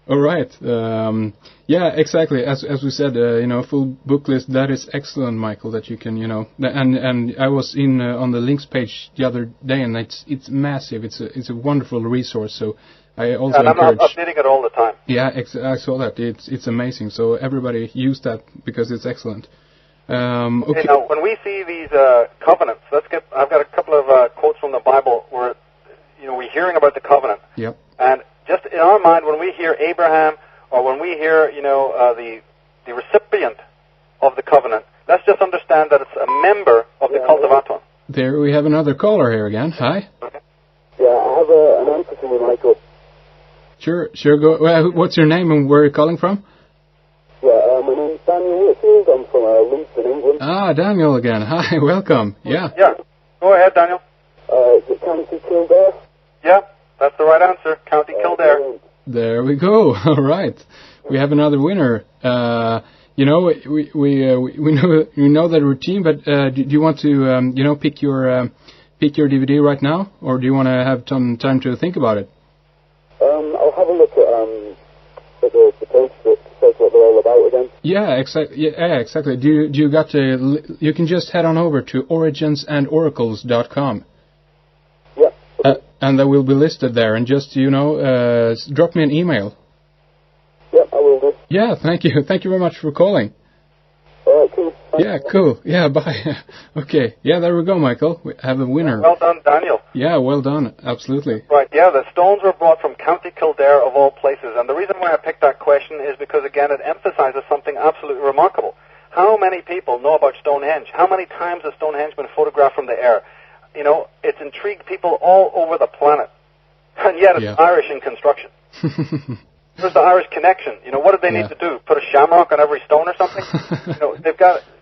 All right. Yeah, exactly. As we said, full book list. That is excellent, Michael. That you can, and I was in on the links page the other day, and it's massive. It's a wonderful resource. So I also and encourage. I'm updating it all the time. Yeah, I saw that. It's amazing. So everybody use that because it's excellent. Okay. Now, when we see these covenants, I've got a couple of quotes from the Bible where we're hearing about the covenant. Yep. And just in our mind, when we hear Abraham or when we hear, the recipient of the covenant, let's just understand that it's a member of the cult of Aton. There we have another caller here again. Hi. Okay. Yeah, I have an answer for you, Michael. Sure. Go. What's your name and where are you calling from? Yeah, my name's Daniel Whitfield. I'm from Leeds in England. Ah, Daniel again. Hi, welcome. Yeah. Yeah. Go ahead, Daniel. Is it County Kildare? Yeah, that's the right answer. County Kildare. There we go. All right. We have another winner. We know that routine, but do you want to pick your DVD right now, or do you want to have some time to think about it? I'll have a look at the page that says what they're all about again. Yeah, exactly. Do you got to? You can just head on over to originsandoracles.com. Yeah. And that will be listed there, and just drop me an email. Yeah, I will do. Yeah, thank you. Thank you very much for calling. All right, cool. Yeah, cool. Yeah, bye. Okay. Yeah, there we go, Michael. We have a winner. Well done, Daniel. Yeah, well done. Absolutely. Right, yeah, the stones were brought from County Kildare of all places. And the reason why I picked that question is because, again, it emphasizes something absolutely remarkable. How many people know about Stonehenge? How many times has Stonehenge been photographed from the air? It's intrigued people all over the planet. And yet it's Irish in construction. Where's the Irish connection? What did they need to do? Put a shamrock on every stone or something?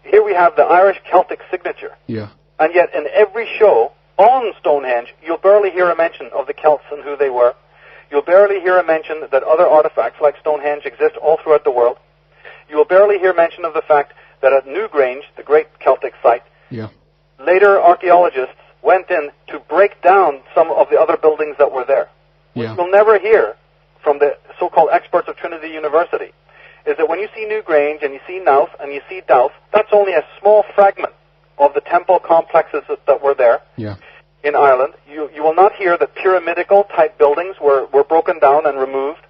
Here we have the Irish Celtic signature. Yeah. And yet in every show on Stonehenge, you'll barely hear a mention of the Celts and who they were. You'll barely hear a mention that other artifacts like Stonehenge exist all throughout the world. You will barely hear mention of the fact that at Newgrange, the great Celtic site, later archaeologists went in to break down some of the other buildings that were there. Yeah. What you'll never hear from the so-called experts of Trinity University is that when you see Newgrange and you see Knowth and you see Douth, that's only a small fragment of the temple complexes that were there in Ireland. You will not hear that pyramidical type buildings were broken down and removed.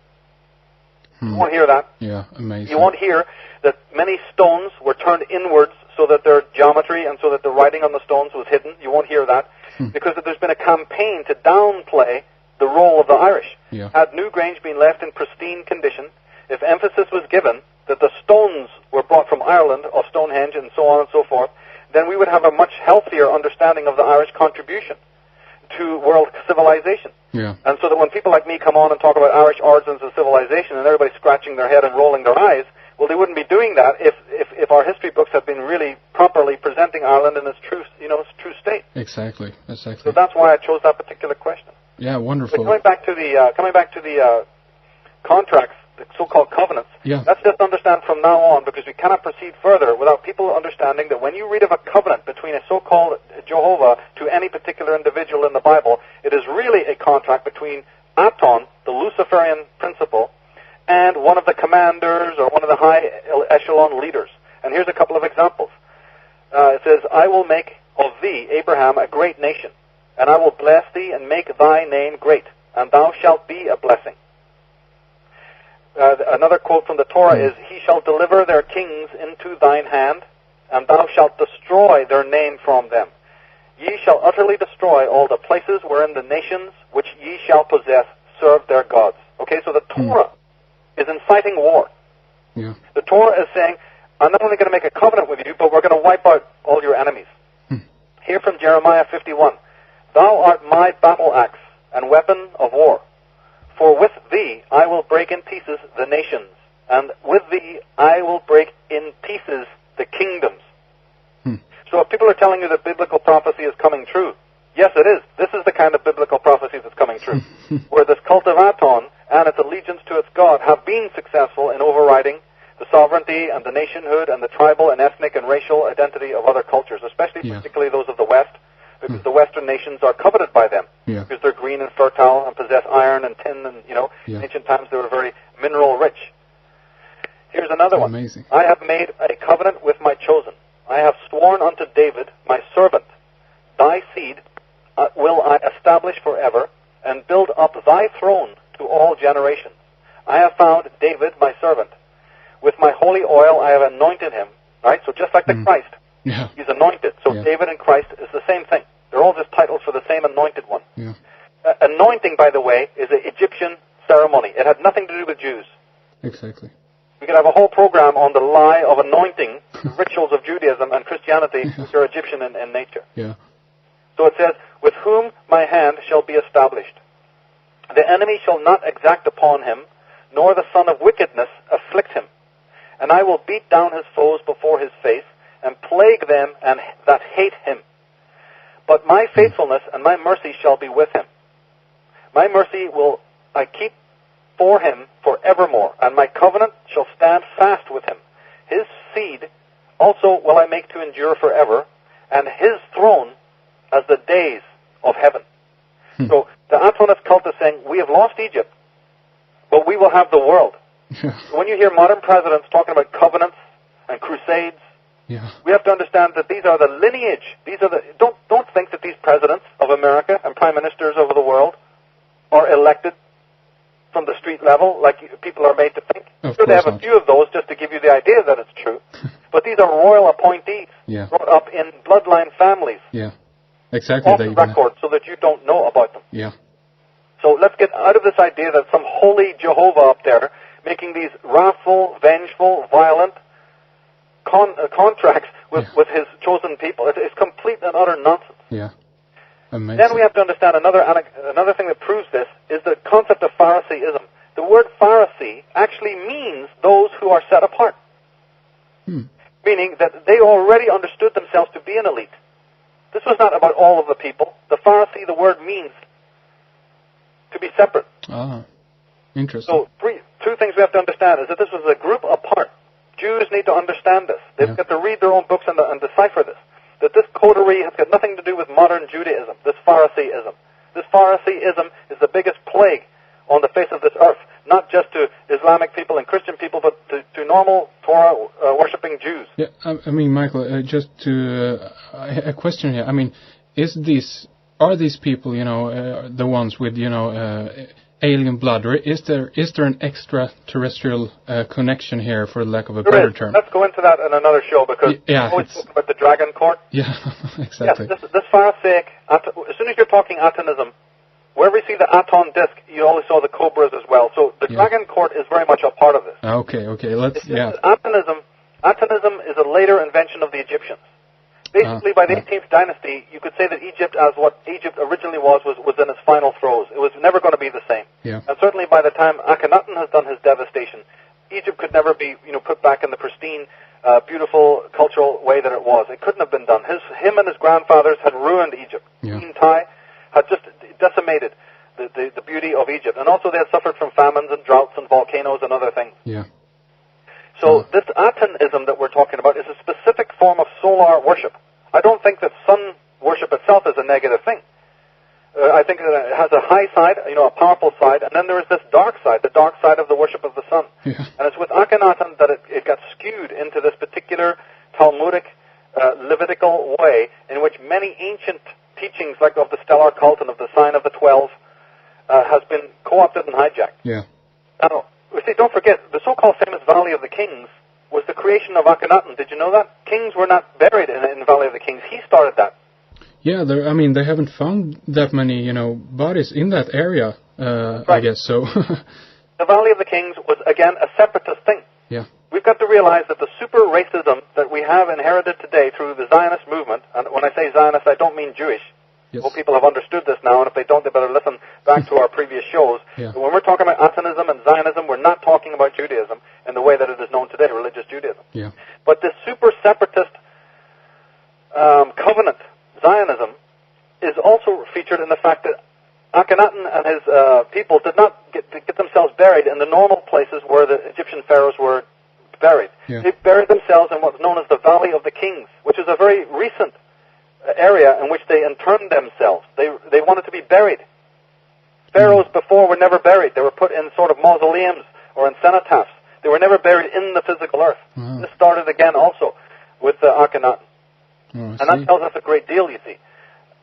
You won't hear that. Yeah, amazing. You won't hear that many stones were turned inwards so that their geometry and so that the writing on the stones was hidden. You won't hear that. Because there's been a campaign to downplay the role of the Irish. Yeah. Had Newgrange been left in pristine condition, if emphasis was given that the stones were brought from Ireland, of Stonehenge and so on and so forth, then we would have a much healthier understanding of the Irish contribution to world civilization. Yeah. And so that when people like me come on and talk about Irish origins of civilization and everybody's scratching their head and rolling their eyes, well, they wouldn't be doing that if our history books had been really properly presenting Ireland in its true, its true state. Exactly. So that's why I chose that particular question. Yeah, wonderful. But coming back to the contracts, the so-called covenants. Yeah. Let's just understand from now on, because we cannot proceed further without people understanding that when you read of a covenant between a so-called Jehovah to any particular individual in the Bible, it is really a contract between Aton, the Luciferian principle, and one of the commanders or one of the high echelon leaders. And here's a couple of examples. It says, I will make of thee, Abraham, a great nation, and I will bless thee and make thy name great, and thou shalt be a blessing. Another quote from the Torah is, he shall deliver their kings into thine hand, and thou shalt destroy their name from them. Ye shall utterly destroy all the places wherein the nations which ye shall possess serve their gods. Okay, so the Torah is inciting war. Yeah. The Torah is saying, I'm not only going to make a covenant with you, but we're going to wipe out all your enemies. Here from Jeremiah 51, thou art my battle axe and weapon of war. For with thee I will break in pieces the nations, and with thee I will break in pieces the kingdoms. So if people are telling you that biblical prophecy is coming true, yes, it is. This is the kind of biblical prophecy that's coming true, where this cult of Aton and its allegiance to its God have been successful in overriding the sovereignty and the nationhood and the tribal and ethnic and racial identity of other cultures, especially particularly those of the West, because the Western nations are coveted by them, because they're green and fertile and possess iron and tin, and, in ancient times they were very mineral rich. Here's another one. Amazing. I have made a covenant with my chosen. I have sworn unto David, my servant, thy seed will I establish forever, and build up thy throne to all generations. I have found David, my servant. With my holy oil I have anointed him. Right? So just like the Christ, he's anointed. So David and Christ is the same thing. They're all just titles for the same anointed one. Anointing, by the way, is an Egyptian ceremony. It had nothing to do with Jews. Exactly. We could have a whole program on the lie of anointing, the rituals of Judaism and Christianity, which are Egyptian in nature. So it says, with whom my hand shall be established. The enemy shall not exact upon him, nor the son of wickedness afflict him. And I will beat down his foes before his face, and plague them and that hate him. But my faithfulness and my mercy shall be with him. My mercy will I keep for him forevermore, and my covenant shall stand fast with him. His seed also will I make to endure forever, and his throne as the days of heaven. So the Atonist cult is saying, we have lost Egypt, but we will have the world. When you hear modern presidents talking about covenants and crusades, we have to understand that these are the lineage. These are the don't think that these presidents of America and prime ministers over the world are elected from the street level like people are made to think. Sure, they have a few of those just to give you the idea that it's true. But these are royal appointees brought up in bloodline families. Exactly. Off the record so that you don't know about them. So let's get out of this idea that some holy Jehovah up there making these wrathful, vengeful, violent contracts with his chosen people. It's complete and utter nonsense. Amazing. Then we have to understand another thing that proves this is the concept of Phariseeism. The word Pharisee actually means those who are set apart. Meaning that they already understood themselves to be an elite. This was not about all of the people. The Pharisee, the word means to be separate. Interesting. So two things we have to understand is that this was a group apart. Jews need to understand this. They've got to read their own books and decipher this. That this coterie has got nothing to do with modern Judaism, this Phariseeism. This Phariseeism is the biggest plague on the face of this earth, not just to Islamic people and Christian people, but to normal Torah-worshipping Jews. I mean, Michael, just to a question here. I mean, are these people, the ones with, alien blood, or is there an extraterrestrial connection here, for lack of a There better is. term? Let's go into that in another show, because we always talk about the dragon court. Yeah, exactly. Yes, this Pharisaic, as soon as you're talking Atonism, wherever you see the Aton disc, you always saw the cobras as well. So the dragon court is very much a part of this. Okay, Atonism is a later invention of the Egyptians. Basically, by the 18th dynasty, you could say that Egypt, as what Egypt originally was in its final throes. It was never going to be the same. Yeah. And certainly by the time Akhenaten has done his devastation, Egypt could never be, put back in the pristine, beautiful cultural way that it was. It couldn't have been done. Him and his grandfathers had ruined Egypt. Yeah. King Tai had just decimated the beauty of Egypt. And also they had suffered from famines and droughts and volcanoes and other things. Yeah. So this Atonism that we're talking about is a specific form of solar worship. I don't think that sun worship itself is a negative thing. I think that it has a high side, a powerful side, and then there is this dark side, the dark side of the worship of the sun. Yeah. And it's with Akhenaten that it got skewed into this particular Talmudic, Levitical way in which many ancient teachings, like of the stellar cult and of the sign of the 12, has been co-opted and hijacked. Yeah. Now, don't forget, the so-called famous Valley of the Kings was the creation of Akhenaten. Did you know that? Kings were not buried in the Valley of the Kings. He started that. Yeah, they haven't found that many, bodies in that area, right. I guess, so... The Valley of the Kings was, again, a separatist thing. Yeah. We've got to realize that the super racism that we have inherited today through the Zionist movement, and when I say Zionist, I don't mean Jewish. Yes. Well, people have understood this now, and if they don't, they better listen back to our previous shows. Yeah. When we're talking about Atonism and Zionism, we're not talking about Judaism in the way that it is known today, religious Judaism. Yeah. But this super separatist covenant, Zionism, is also featured in the fact that Akhenaten and his people did not get themselves buried in the normal places where the Egyptian pharaohs were buried. Yeah. They buried themselves in what's known as the Valley of the Kings, which is a very recent area in which they interned themselves. They wanted to be buried. Pharaohs before were never buried. They were put in sort of mausoleums or in cenotaphs. They were never buried in the physical earth. Wow. This started again also with Akhenaten. Oh, and that tells us a great deal, you see.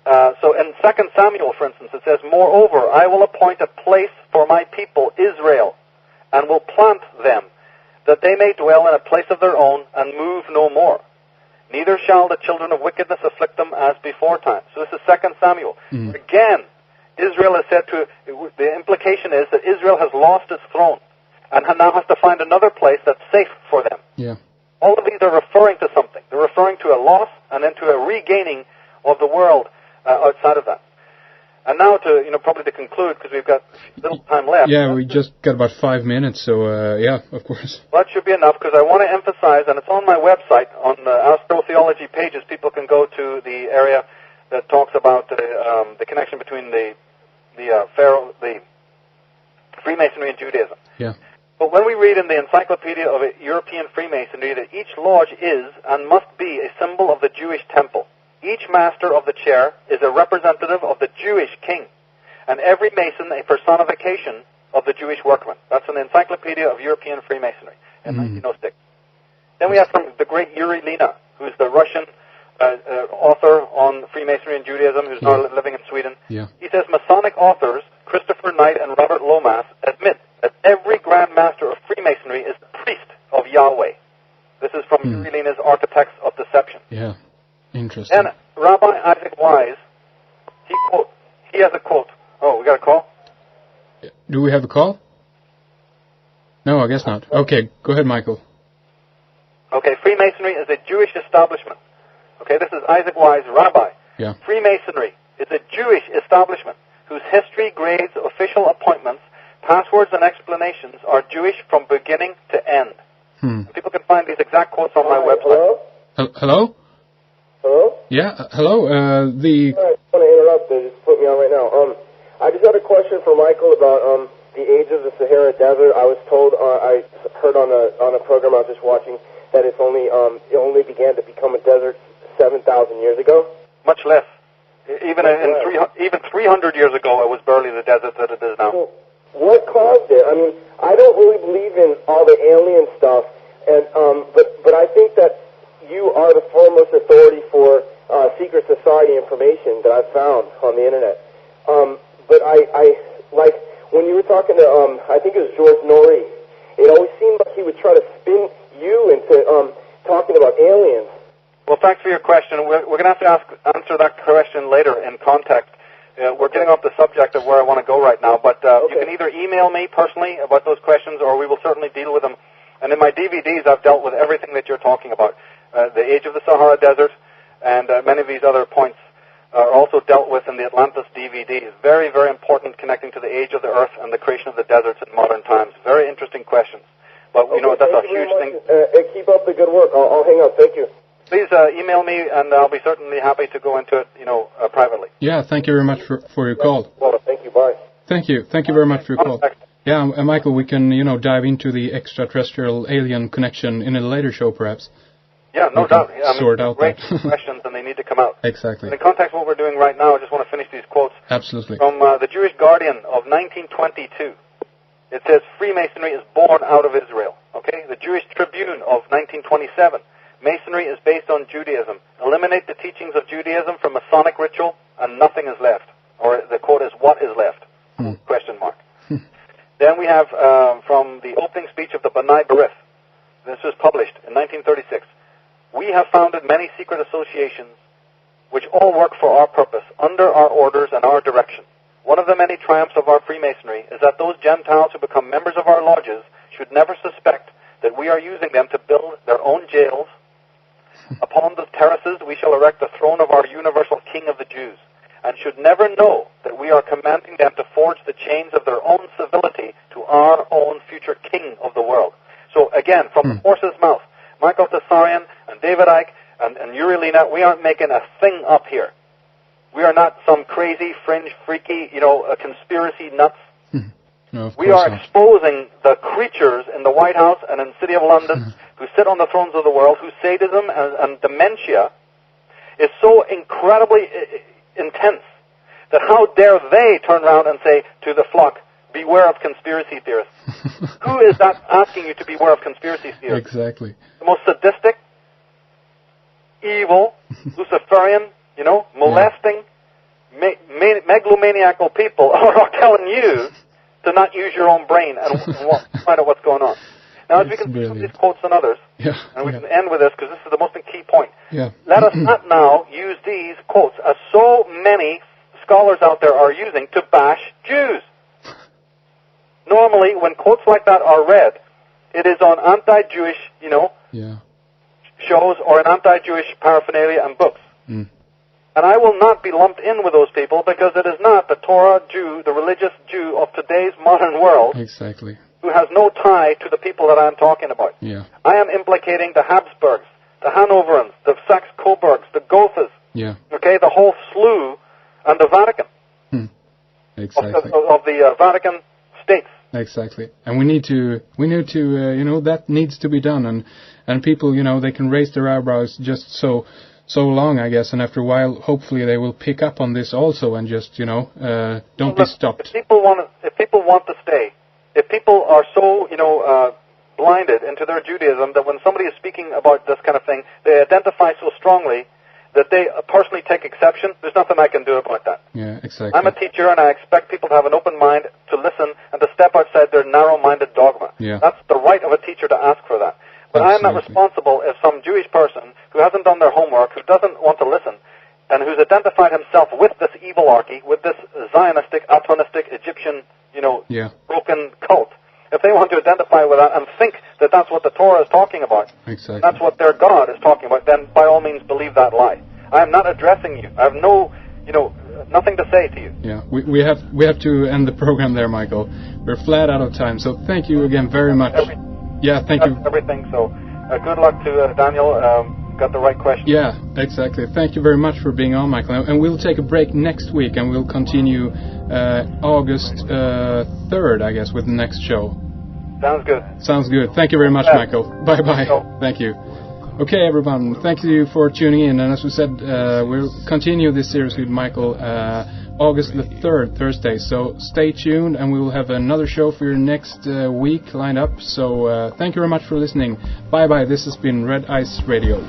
So in 2 Samuel, for instance, it says, "Moreover, I will appoint a place for my people Israel, and will plant them, that they may dwell in a place of their own, and move no more. Neither shall the children of wickedness afflict them as before time." So this is 2 Samuel. Again, Israel is said to, the implication is that Israel has lost its throne, and now has to find another place that's safe for them. Yeah. All of these are referring to something. They're referring to a loss and then to a regaining of the world outside of that. And now probably to conclude, because we've got little time left. Yeah, we just got about 5 minutes, so yeah, of course. Well, that should be enough, because I want to emphasize, and it's on my website, on the astrotheology pages, people can go to the area that talks about the connection between the Freemasonry and Judaism. Yeah. But when we read in the Encyclopedia of European Freemasonry that each lodge is and must be a symbol of the Jewish temple, each master of the chair is a representative of the Jewish king, and every Mason a personification of the Jewish workman. That's in the Encyclopedia of European Freemasonry in 1906. Then we have from the great Yuri Lina, who's the Russian author on Freemasonry and Judaism, who's now living in Sweden. Yeah. He says Masonic authors Christopher Knight and Robert Lomas admit that every Grand Master of Freemasonry is the priest of Yahweh. This is from Yuri Lina's Architects of Deception. Yeah. Interesting. And Rabbi Isaac Wise, he has a quote. Oh, we got a call? Do we have a call? No, I guess not. Okay, go ahead, Michael. Okay, Freemasonry is a Jewish establishment. Okay, this is Isaac Wise, Rabbi. Yeah. Freemasonry is a Jewish establishment whose history, grades, official appointments, passwords, and explanations are Jewish from beginning to end. People can find these exact quotes on my website. Hello? Hello? Yeah, hello. I want to interrupt. They just put me on right now. I just had a question for Michael about the age of the Sahara Desert. I was told, I heard on a program I was just watching, that it only began to become a desert 7,000 years ago. Much less. Even 300 years ago, it was barely the desert that it is now. So what caused it? I mean, I don't really believe in all the alien stuff, and but I think that you are the foremost authority for secret society information that I've found on the internet. But I like when you were talking to, I think it was George Norrie, it always seemed like he would try to spin you into talking about aliens. Well, thanks for your question. We're going to have to answer that question later in context. We're getting off the subject of where I want to go right now, but you can either email me personally about those questions, or we will certainly deal with them. And in my DVDs, I've dealt with everything that you're talking about. The age of the Sahara Desert, and many of these other points are also dealt with in the Atlantis DVD. It's very, very important, connecting to the age of the Earth and the creation of the deserts in modern times. Very interesting questions. But, that's a huge thing. Keep up the good work. I'll hang up. Thank you. Please email me, and I'll be certainly happy to go into it, privately. Yeah, thank you very much for your call. Well, thank you. Bye. Thank you very much for your call. Yeah, Michael, we can, dive into the extraterrestrial alien connection in a later show, perhaps. Yeah, no doubt. Sort out great questions, and they need to come out. Exactly. In the context of what we're doing right now, I just want to finish these quotes. Absolutely. From the Jewish Guardian of 1922. It says, Freemasonry is born out of Israel. Okay? The Jewish Tribune of 1927. Masonry is based on Judaism. Eliminate the teachings of Judaism from Masonic ritual, and nothing is left. Or the quote is, what is left? Question mark. Then we have from the opening speech of the B'nai B'rith. This was published in 1936. We have founded many secret associations which all work for our purpose, under our orders and our direction. One of the many triumphs of our Freemasonry is that those Gentiles who become members of our lodges should never suspect that we are using them to build their own jails. Upon the terraces we shall erect the throne of our universal King of the Jews, and should never know that we are commanding them to forge the chains of their own civility to our own future King of the world. So again, from the horse's mouth, Michael Tsarion and David Icke and Yuri Lina, we aren't making a thing up here. We are not some crazy, fringe, freaky, conspiracy nuts. No, of we are not. exposing the creatures in the White House and in the City of London who sit on the thrones of the world, whose sadism and dementia is so incredibly intense that how dare they turn around and say to the flock, beware of conspiracy theorists. Who is that asking you to beware of conspiracy theorists? Exactly. The most sadistic, evil, Luciferian, molesting, megalomaniacal people are telling you to not use your own brain and find out what's going on. Now, as we can see from these quotes and others, and we can end with this because this is the most key point, let us not now use these quotes, as so many scholars out there are using, to bash Jews. Normally, when quotes like that are read, it is on anti-Jewish, shows or in anti-Jewish paraphernalia and books. And I will not be lumped in with those people because it is not the Torah Jew, the religious Jew of today's modern world, exactly, who has no tie to the people that I am talking about. I am implicating the Habsburgs, the Hanoverians, the Saxe-Coburgs, the Gothas, the whole slew, and the Vatican. Exactly. Of the Vatican states. Exactly. And we need to that needs to be done, and people, they can raise their eyebrows just so long, I guess, and after a while, hopefully they will pick up on this also and just, don't be stopped. If people want to stay, if people are so, blinded into their Judaism that when somebody is speaking about this kind of thing, they identify so strongly that they personally take exception, there's nothing I can do about that. Yeah, exactly. I'm a teacher, and I expect people to have an open mind, to listen, and to step outside their narrow-minded dogma. That's the right of a teacher to ask for that. But I am not responsible if some Jewish person who hasn't done their homework, who doesn't want to listen, and who's identified himself with this evilarchy, with this Zionistic, Atonistic, Egyptian, broken cult, if they want to identify with that and think that that's what the Torah is talking about, that's what their God is talking about, then by all means believe that lie. I am not addressing you. I have no, nothing to say to you. Yeah, we have to end the program there, Michael. We're flat out of time, so thank you again very much. Thank you. Everything. So good luck to Daniel. Got the right question. Yeah, exactly. Thank you very much for being on, Michael. And we'll take a break next week, and we'll continue August 3rd, I guess, with the next show. Sounds good. Sounds good. Thank you very much, Michael. Bye-bye. Thank you. Okay, everyone. Thank you for tuning in. And as we said, we'll continue this series with Michael August the 3rd, Thursday. So stay tuned, and we will have another show for your next week lined up. So thank you very much for listening. Bye-bye. This has been Red Ice Radio.